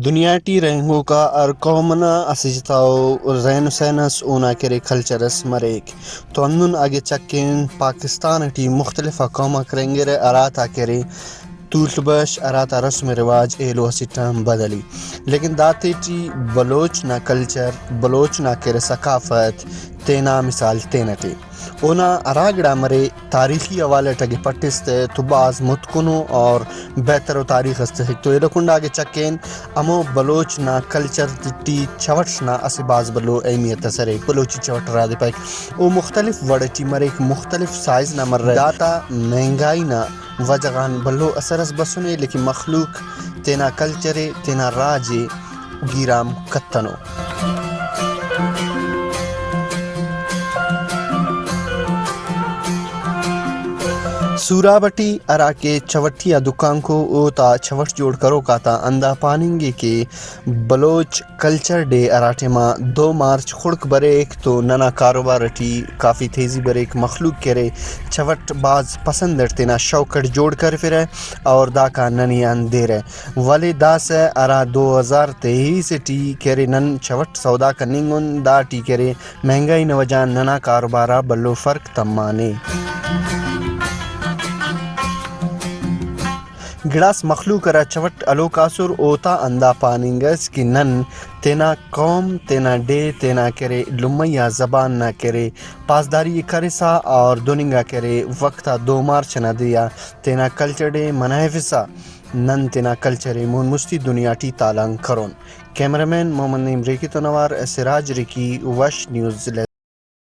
دنیا ٹی رنگوں کا اور قومنا اسجتاؤ زین سینس اونا کرے کلچرس مریک تو انن آگے چکین پاکستان ٹی مختلف قوم کرنگر اراتا کرے تولت بش اراتا رسم رواج ایلو سٹم بدلی لیکن داتے ٹی بلوچ نا کلچر بلوچ نا کرے ثقافت تینا مثال تینٹی اونا اراگڑا مرے تاریخی حوالے ٹگی پٹستے تو بعض متکنو اور بہتر و تاریخ است تو ایرکنڈ آگے چکین امو بلوچ نا کلچر ٹی چھوٹ نا اسے باز بلو اہمیت سرے بلوچی چھوٹ را دے پائک او مختلف وڑٹی مریک مختلف سائز نا مر داتا مہنگائی نا وجغان بلو اثرس بسنے لیکن مخلوق تینا کلچرے تینا راجے گیرام کتنو سورا بٹی ارا کے چھوٹیا دکان کو او تا چھوٹ جوڑ کرو کا تا اندا پاننگے کے بلوچ کلچر ڈے اراٹیما 2 مارچ خڑک بریک تو ننا کاروبار ٹی کافی تیزی بریک مخلوق کرے چھوٹ باز پسند تینا شوکٹ جوڑ کر پھرے اور دا کا ننیان دے رہے ولی دا سے ارا 2023 ٹی کرے نن چھوٹ سودا کننگن دا ٹی کرے مہنگائی نوجان ننا کاروبارا بلو فرق تمانے گڑاس مخلوق را چھوٹ الو کاسر اوتا اندا پاننگس کہ نن تینا قوم تینا ڈے تینا کرے لمیا زبان نہ کرے پاسداری کرسا اور دوننگا کرے وقتا 2 مارچ نہ دیا تینا کلچر ڈے منحفظا نن تینا کلچر مون مستی دنیا ٹی تالان کرون کیمرہ مین محمد نعیم ریکی تو نوار سراج ریکی وش نیوز